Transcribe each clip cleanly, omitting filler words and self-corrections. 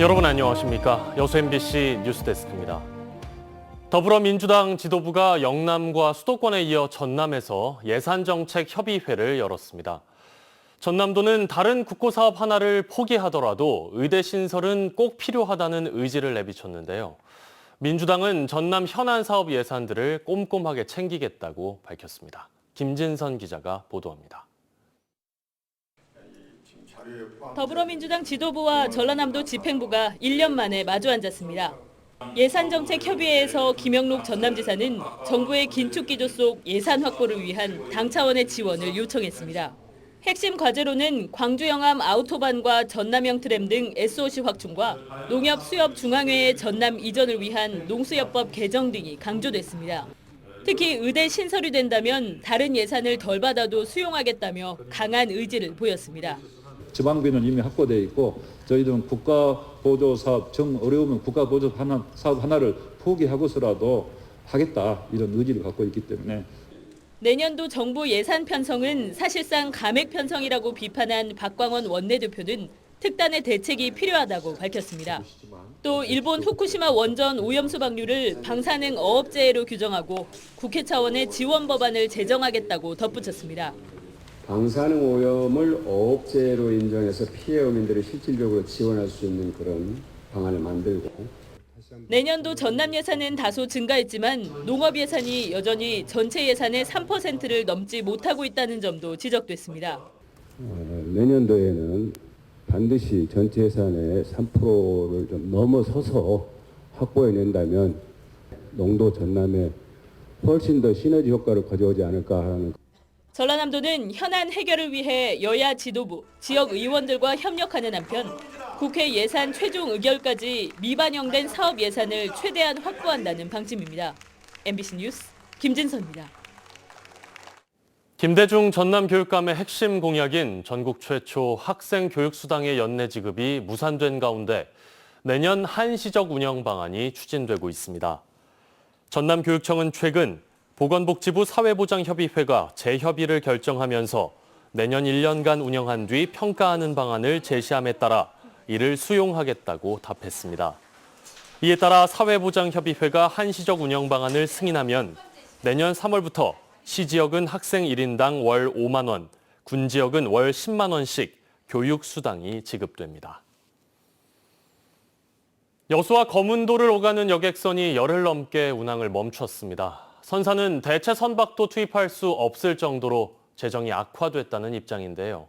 여러분 안녕하십니까? 여수 MBC 뉴스데스크입니다. 더불어민주당 지도부가 영남과 수도권에 이어 전남에서 예산정책협의회를 열었습니다. 전남도는 다른 국고사업 하나를 포기하더라도 의대 신설은 꼭 필요하다는 의지를 내비쳤는데요. 민주당은 전남 현안 사업 예산들을 꼼꼼하게 챙기겠다고 밝혔습니다. 김진선 기자가 보도합니다. 더불어민주당 지도부와 전라남도 집행부가 1년 만에 마주 앉았습니다. 예산정책협의회에서 김영록 전남지사는 정부의 긴축 기조 속 예산 확보를 위한 당 차원의 지원을 요청했습니다. 핵심 과제로는 광주 영암 아우토반과 전남형 트램 등 SOC 확충과 농협 수협 중앙회의 전남 이전을 위한 농수협법 개정 등이 강조됐습니다. 특히 의대 신설이 된다면 다른 예산을 덜 받아도 수용하겠다며 강한 의지를 보였습니다. 지방비는 이미 확보되어 있고 저희들은 국가보조사업, 정 어려우면 국가보조 사업 하나를 포기하고서라도 하겠다 이런 의지를 갖고 있기 때문에 내년도 정부 예산 편성은 사실상 감액 편성이라고 비판한 박광원 원내대표는 특단의 대책이 필요하다고 밝혔습니다. 또 일본 후쿠시마 원전 오염수 방류를 방사능 어업재해로 규정하고 국회 차원의 지원 법안을 제정하겠다고 덧붙였습니다. 방사능 오염을 어업재해로 인정해서 피해 어민들을 실질적으로 지원할 수 있는 그런 방안을 만들고 내년도 전남 예산은 다소 증가했지만 농업 예산이 여전히 전체 예산의 3%를 넘지 못하고 있다는 점도 지적됐습니다. 내년도에는 반드시 전체 예산의 3%를 좀 넘어서서 확보해낸다면 농도 전남에 훨씬 더 시너지 효과를 가져오지 않을까 하는. 전라남도는 현안 해결을 위해 여야 지도부, 지역 의원들과 협력하는 한편 국회 예산 최종 의결까지 미반영된 사업 예산을 최대한 확보한다는 방침입니다. MBC 뉴스 김진선입니다. 김대중 전남교육감의 핵심 공약인 전국 최초 학생 교육수당의 연내 지급이 무산된 가운데 내년 한시적 운영 방안이 추진되고 있습니다. 전남교육청은 최근 보건복지부 사회보장협의회가 재협의를 결정하면서 내년 1년간 운영한 뒤 평가하는 방안을 제시함에 따라 이를 수용하겠다고 답했습니다. 이에 따라 사회보장협의회가 한시적 운영 방안을 승인하면 내년 3월부터 시지역은 학생 1인당 월 5만 원, 군지역은 월 10만 원씩 교육수당이 지급됩니다. 여수와 거문도를 오가는 여객선이 열흘 넘게 운항을 멈췄습니다. 선사는 대체 선박도 투입할 수 없을 정도로 재정이 악화됐다는 입장인데요.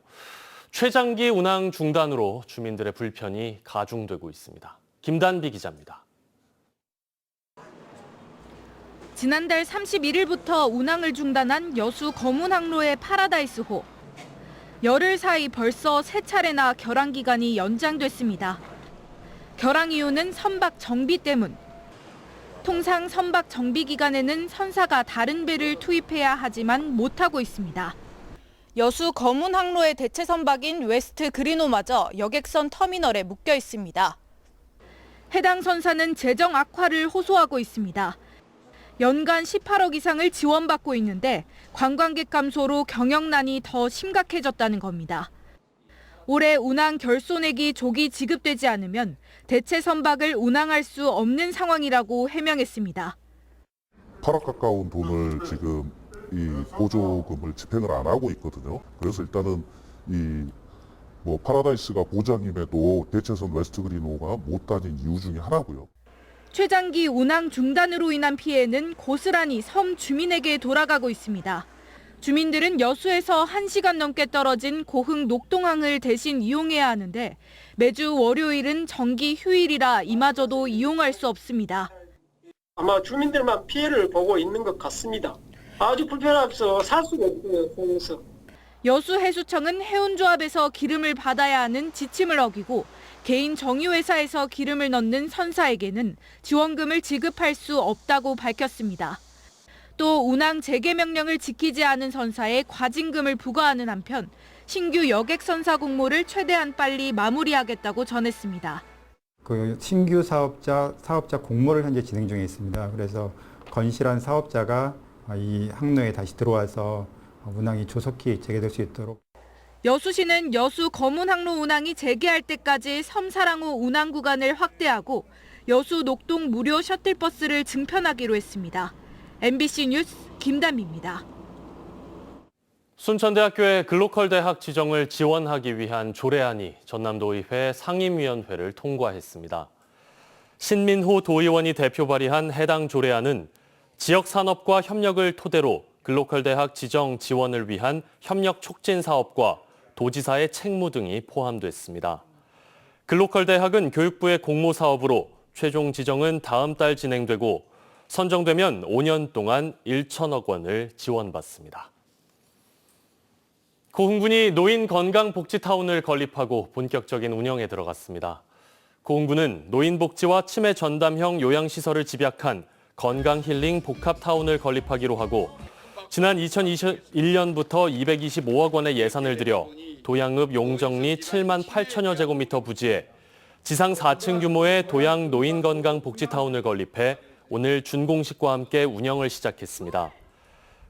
최장기 운항 중단으로 주민들의 불편이 가중되고 있습니다. 김단비 기자입니다. 지난달 31일부터 운항을 중단한 여수 거문항로의 파라다이스호. 열흘 사이 벌써 3차례나 결항 기간이 연장됐습니다. 결항 이유는 선박 정비 때문. 통상 선박 정비 기간에는 선사가 다른 배를 투입해야 하지만 못하고 있습니다. 여수 거문 항로의 대체 선박인 웨스트 그리노마저 여객선 터미널에 묶여 있습니다. 해당 선사는 재정 악화를 호소하고 있습니다. 연간 18억 이상을 지원받고 있는데 관광객 감소로 경영난이 더 심각해졌다는 겁니다. 올해 운항 결손액이 조기 지급되지 않으면 대체 선박을 운항할 수 없는 상황이라고 해명했습니다. 8억 가까운 돈을 지금 이 보조금을 집행을 안 하고 있거든요. 그래서 일단은 파라다이스가 보장임에도 대체선 웨스트 그리노가 못 다닌 이유 중에 하나고요. 최장기 운항 중단으로 인한 피해는 고스란히 섬 주민에게 돌아가고 있습니다. 주민들은 여수에서 1시간 넘게 떨어진 고흥 녹동항을 대신 이용해야 하는데 매주 월요일은 정기 휴일이라 이마저도 이용할 수 없습니다. 아마 주민들만 피해를 보고 있는 것 같습니다. 아주 불편해서 살 수가 없어요. 그래서 여수해수청은 해운조합에서 기름을 받아야 하는 지침을 어기고 개인 정유회사에서 기름을 넣는 선사에게는 지원금을 지급할 수 없다고 밝혔습니다. 또 운항 재개 명령을 지키지 않은 선사에 과징금을 부과하는 한편 신규 여객 선사 공모를 최대한 빨리 마무리하겠다고 전했습니다. 그 신규 사업자 공모를 현재 진행 중에 있습니다. 그래서 건실한 사업자가 이 항로에 다시 들어와서 운항이 조속히 재개될 수 있도록. 여수시는 여수 검운항로 운항이 재개할 때까지 섬사랑호 운항 구간을 확대하고 여수 녹동 무료 셔틀버스를 증편하기로 했습니다. MBC 뉴스 김담희입니다. 순천대학교의 글로컬 대학 지정을 지원하기 위한 조례안이 전남도의회 상임위원회를 통과했습니다. 신민호 도의원이 대표 발의한 해당 조례안은 지역 산업과 협력을 토대로 글로컬 대학 지정 지원을 위한 협력 촉진 사업과 도지사의 책무 등이 포함됐습니다. 글로컬 대학은 교육부의 공모 사업으로 최종 지정은 다음 달 진행되고 선정되면 5년 동안 1천억 원을 지원받습니다. 고흥군이 노인 건강복지타운을 건립하고 본격적인 운영에 들어갔습니다. 고흥군은 노인복지와 치매 전담형 요양시설을 집약한 건강힐링 복합타운을 건립하기로 하고 지난 2021년부터 225억 원의 예산을 들여 도양읍 용정리 7만 8천여 제곱미터 부지에 지상 4층 규모의 도양 노인건강복지타운을 건립해 오늘 준공식과 함께 운영을 시작했습니다.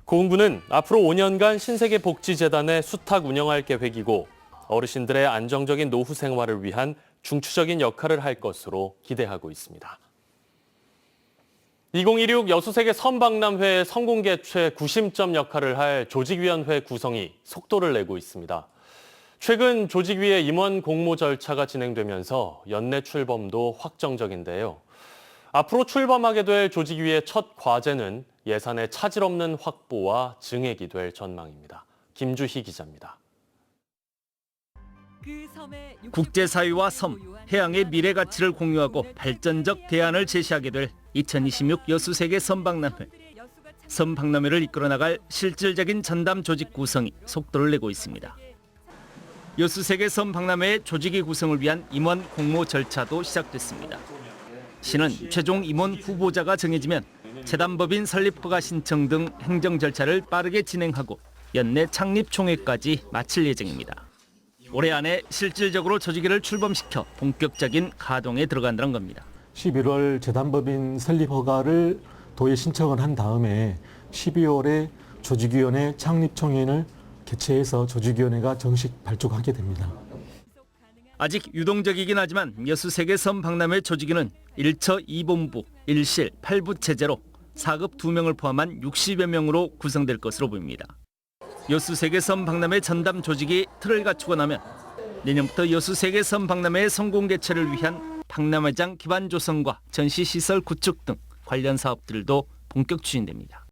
고흥군은 앞으로 5년간 신세계복지재단의 수탁 운영할 계획이고 어르신들의 안정적인 노후 생활을 위한 중추적인 역할을 할 것으로 기대하고 있습니다. 2016 여수세계 선박람회 성공 개최 구심점 역할을 할 조직위원회 구성이 속도를 내고 있습니다. 최근 조직위의 임원 공모 절차가 진행되면서 연내 출범도 확정적인데요. 앞으로 출범하게 될 조직위의 첫 과제는 예산의 차질 없는 확보와 증액이 될 전망입니다. 김주희 기자입니다. 국제사회와 섬, 해양의 미래 가치를 공유하고 발전적 대안을 제시하게 될 2026 여수세계 선박람회. 선박람회를 이끌어 나갈 실질적인 전담 조직 구성이 속도를 내고 있습니다. 여수세계 선박람회의 조직위 구성을 위한 임원 공모 절차도 시작됐습니다. 시는 최종 임원 후보자가 정해지면 재단법인 설립 허가 신청 등 행정 절차를 빠르게 진행하고 연내 창립 총회까지 마칠 예정입니다. 올해 안에 실질적으로 조직위를 출범시켜 본격적인 가동에 들어간다는 겁니다. 11월 재단법인 설립 허가를 도에 신청을 한 다음에 12월에 조직위원회 창립총회를 개최해서 조직위원회가 정식 발족하게 됩니다. 아직 유동적이긴 하지만 여수세계 선박람회 조직위는 1처 2본부, 1실 8부 체제로 4급 2명을 포함한 60여 명으로 구성될 것으로 보입니다. 여수세계 선박람회 전담 조직이 틀을 갖추고 나면 내년부터 여수세계 선박람회 성공 개최를 위한 박람회장 기반 조성과 전시시설 구축 등 관련 사업들도 본격 추진됩니다.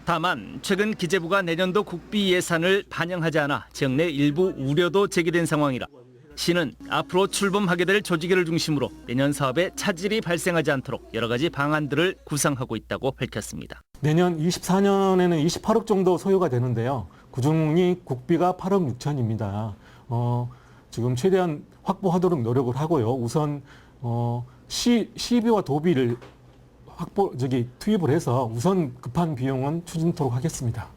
다만 최근 기재부가 내년도 국비 예산을 반영하지 않아 지역 내 일부 우려도 제기된 상황이라 시는 앞으로 출범하게 될 조직위를 중심으로 내년 사업에 차질이 발생하지 않도록 여러 가지 방안들을 구상하고 있다고 밝혔습니다. 내년 24년에는 28억 정도 소요가 되는데요. 그중이 국비가 8억 6천입니다. 지금 최대한 확보하도록 노력을 하고요. 우선 시비와 도비를 투입을 해서 우선 급한 비용은 추진토록 하겠습니다.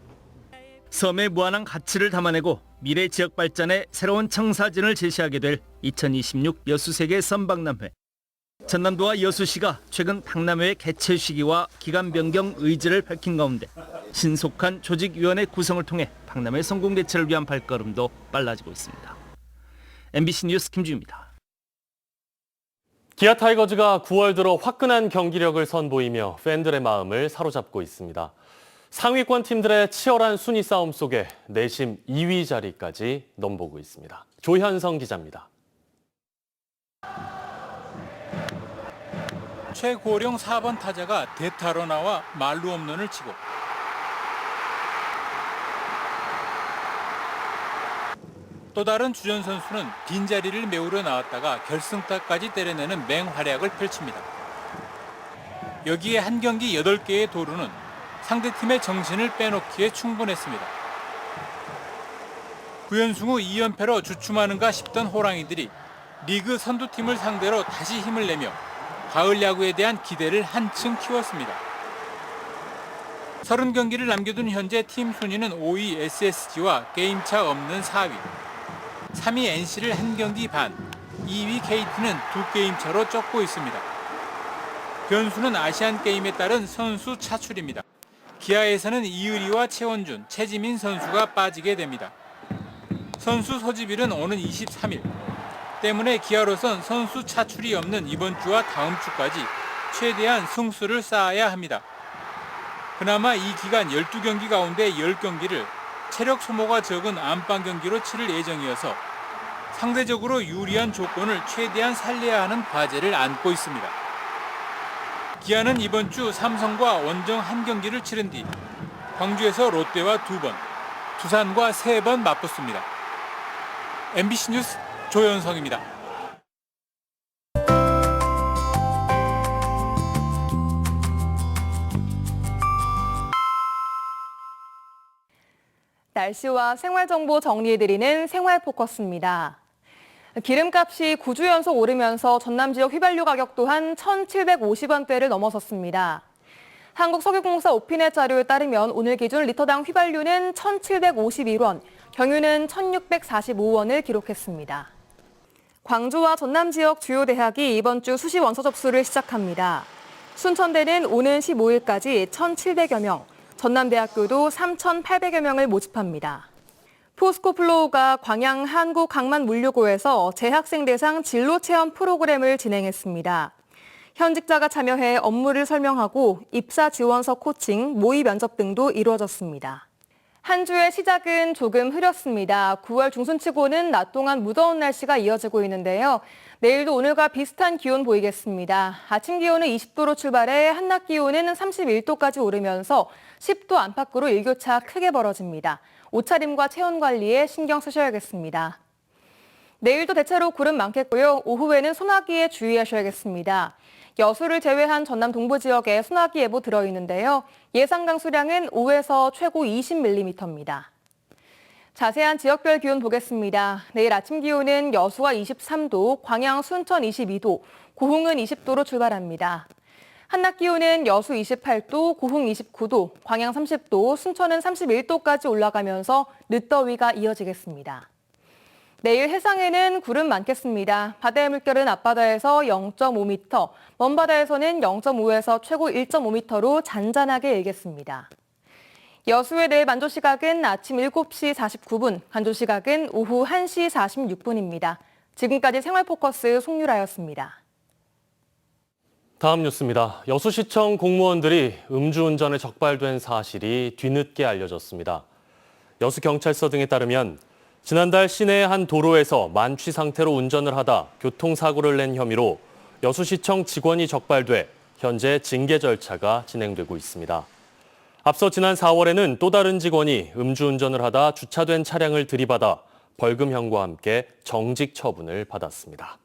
섬의 무한한 가치를 담아내고 미래 지역 발전에 새로운 청사진을 제시하게 될 2026 여수세계 선박람회. 전남도와 여수시가 최근 박람회 개최 시기와 기간 변경 의지를 밝힌 가운데 신속한 조직위원회 구성을 통해 박람회 성공 개최를 위한 발걸음도 빨라지고 있습니다. MBC 뉴스 김주희입니다. 기아 타이거즈가 9월 들어 화끈한 경기력을 선보이며 팬들의 마음을 사로잡고 있습니다. 상위권 팀들의 치열한 순위 싸움 속에 내심 2위 자리까지 넘보고 있습니다. 조현성 기자입니다. 최고령 4번 타자가 대타로 나와 말루 홈런을 치고 또 다른 주전 선수는 빈자리를 메우려 나왔다가 결승타까지 때려내는 맹활약을 펼칩니다. 여기에 한 경기 8개의 도루는 상대팀의 정신을 빼놓기에 충분했습니다. 9연승 후 2연패로 주춤하는가 싶던 호랑이들이 리그 선두팀을 상대로 다시 힘을 내며 가을 야구에 대한 기대를 한층 키웠습니다. 30경기를 남겨둔 현재 팀 순위는 5위 SSG와 게임차 없는 4위. 3위 NC를 1경기 반, 2위 KT는 2게임 차로 쫓고 있습니다. 변수는 아시안게임에 따른 선수 차출입니다. 기아에서는 이의리와 최원준, 최지민 선수가 빠지게 됩니다. 선수 소집일은 오는 23일. 때문에 기아로선 선수 차출이 없는 이번 주와 다음 주까지 최대한 승수를 쌓아야 합니다. 그나마 이 기간 12경기 가운데 10경기를 체력 소모가 적은 안방 경기로 치를 예정이어서 상대적으로 유리한 조건을 최대한 살려야 하는 과제를 안고 있습니다. 기아는 이번 주 삼성과 원정 1경기를 치른 뒤 광주에서 롯데와 2번, 두산과 3번 맞붙습니다. MBC 뉴스 조현성입니다. 날씨와 생활정보 정리해드리는 생활포커스입니다. 기름값이 9주 연속 오르면서 전남 지역 휘발유 가격 또한 1,750원대를 넘어섰습니다. 한국석유공사 오피넷 자료에 따르면 오늘 기준 리터당 휘발유는 1,751원, 경유는 1,645원을 기록했습니다. 광주와 전남 지역 주요 대학이 이번 주 수시 원서 접수를 시작합니다. 순천대는 오는 15일까지 1,700여 명, 전남대학교도 3,800여 명을 모집합니다. 포스코플로우가 광양 한국강만물류고에서 재학생 대상 진로체험 프로그램을 진행했습니다. 현직자가 참여해 업무를 설명하고 입사 지원서 코칭, 모의 면접 등도 이루어졌습니다. 한 주의 시작은 조금 흐렸습니다. 9월 중순치고는 낮 동안 무더운 날씨가 이어지고 있는데요. 내일도 오늘과 비슷한 기온 보이겠습니다. 아침 기온은 20도로 출발해 한낮 기온은 31도까지 오르면서 10도 안팎으로 일교차 크게 벌어집니다. 옷차림과 체온 관리에 신경 쓰셔야겠습니다. 내일도 대체로 구름 많겠고요. 오후에는 소나기에 주의하셔야겠습니다. 여수를 제외한 전남 동부 지역에 소나기 예보 들어있는데요. 예상 강수량은 5에서 최고 20mm입니다. 자세한 지역별 기온 보겠습니다. 내일 아침 기온은 여수가 23도, 광양, 순천 22도, 고흥은 20도로 출발합니다. 한낮 기온은 여수 28도, 고흥 29도, 광양 30도, 순천은 31도까지 올라가면서 늦더위가 이어지겠습니다. 내일 해상에는 구름 많겠습니다. 바다의 물결은 앞바다에서 0.5m, 먼바다에서는 0.5에서 최고 1.5m로 잔잔하게 일겠습니다. 여수의 내일 만조 시각은 아침 7시 49분, 간조 시각은 오후 1시 46분입니다. 지금까지 생활포커스 송유라였습니다. 다음 뉴스입니다. 여수시청 공무원들이 음주운전에 적발된 사실이 뒤늦게 알려졌습니다. 여수경찰서 등에 따르면 지난달 시내의 한 도로에서 만취 상태로 운전을 하다 교통사고를 낸 혐의로 여수시청 직원이 적발돼 현재 징계 절차가 진행되고 있습니다. 앞서 지난 4월에는 또 다른 직원이 음주운전을 하다 주차된 차량을 들이받아 벌금형과 함께 정직 처분을 받았습니다.